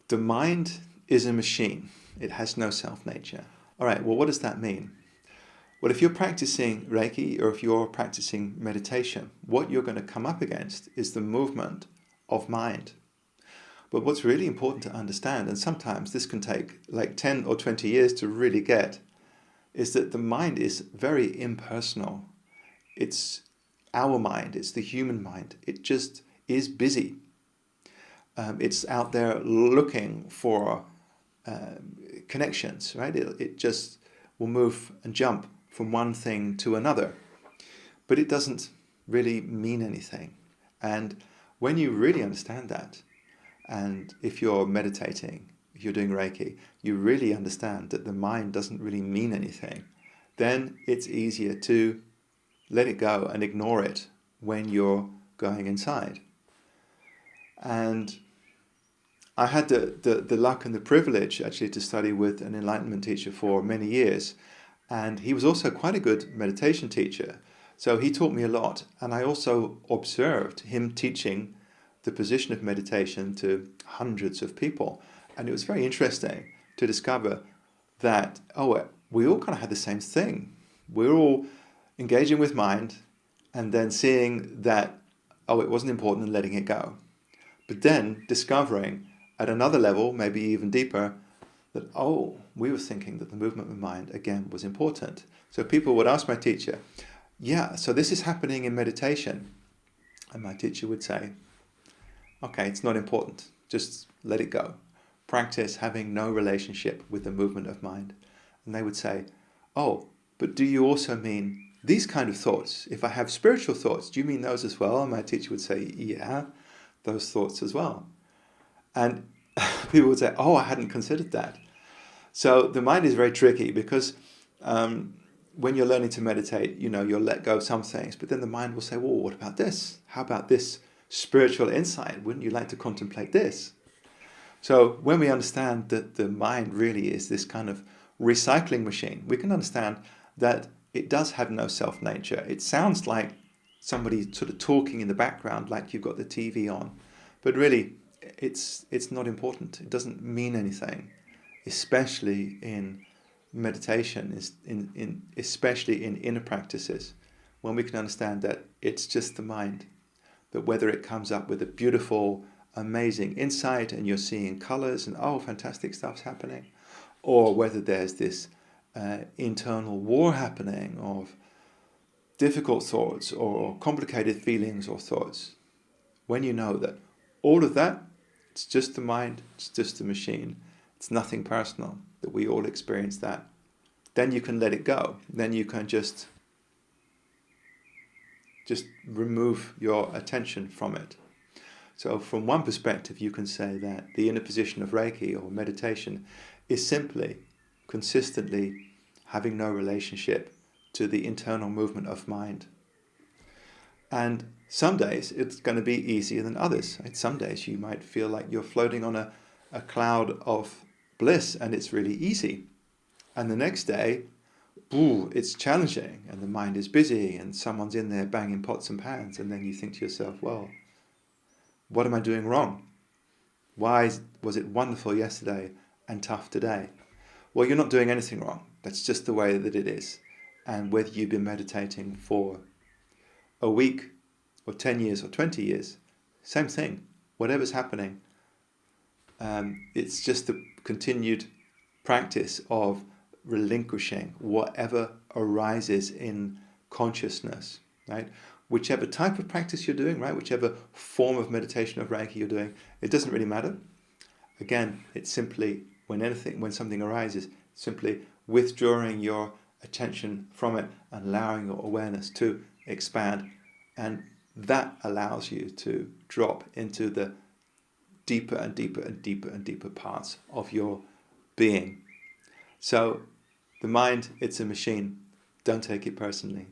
The mind is a machine. It has no self-nature. All right, well, what does that mean? Well, if you're practicing Reiki or if you're practicing meditation, what you're going to come up against is the movement of mind. But what's really important to understand, and sometimes this can take like 10 or 20 years to really get, is that the mind is very impersonal. It's our mind, it's the human mind. It just is busy. It's out there looking for connections, right? It just will move and jump from one thing to another. But it doesn't really mean anything. And when you really understand that, and if you're meditating, if you're doing Reiki, you really understand that the mind doesn't really mean anything, then it's easier to let it go and ignore it when you're going inside. And I had the luck and the privilege actually to study with an enlightenment teacher for many years. And he was also quite a good meditation teacher. So he taught me a lot. And I also observed him teaching the position of meditation to hundreds of people. And it was very interesting to discover that, we all kind of had the same thing. We're all engaging with mind and then seeing that, it wasn't important and letting it go. But then discovering at another level, maybe even deeper, that, we were thinking that the movement of mind, again, was important. So people would ask my teacher, so this is happening in meditation. And my teacher would say, okay, it's not important. Just let it go. Practice having no relationship with the movement of mind. And they would say, but do you also mean these kind of thoughts? If I have spiritual thoughts, do you mean those as well? And my teacher would say, yeah, those thoughts as well. And people would say, I hadn't considered that. So the mind is very tricky because when you're learning to meditate, you'll let go of some things, but then the mind will say, well, what about this? How about this spiritual insight? Wouldn't you like to contemplate this? So when we understand that the mind really is this kind of recycling machine, we can understand that it does have no self-nature. It sounds like somebody sort of talking in the background, like you've got the TV on, but really it's not important. It doesn't mean anything, especially in meditation, especially in inner practices, when we can understand that it's just the mind. That whether it comes up with a beautiful, amazing insight and you're seeing colors and fantastic stuff's happening, or whether there's this internal war happening of difficult thoughts or complicated feelings or thoughts, when you know that all of that, it's just the mind, it's just the machine, it's nothing personal, that we all experience that, then you can let it go. Then you can just remove your attention from it. So from one perspective, you can say that the inner position of Reiki or meditation is simply, consistently having no relationship to the internal movement of mind. And some days it's going to be easier than others. Some days you might feel like you're floating on a cloud of bliss and it's really easy. And the next day, it's challenging and the mind is busy and someone's in there banging pots and pans, and then you think to yourself, well, what am I doing wrong? Why was it wonderful yesterday and tough today? Well, you're not doing anything wrong. That's just the way that it is. And whether you've been meditating for a week or 10 years or 20 years, same thing. Whatever's happening, it's just the continued practice of relinquishing whatever arises in consciousness, right? Whichever type of practice you're doing, right? Whichever form of meditation of Reiki you're doing, it doesn't really matter. Again, it's simply when something arises, simply withdrawing your attention from it and allowing your awareness to expand, and that allows you to drop into the deeper and deeper and deeper and deeper parts of your being. So the mind, it's a machine. Don't take it personally.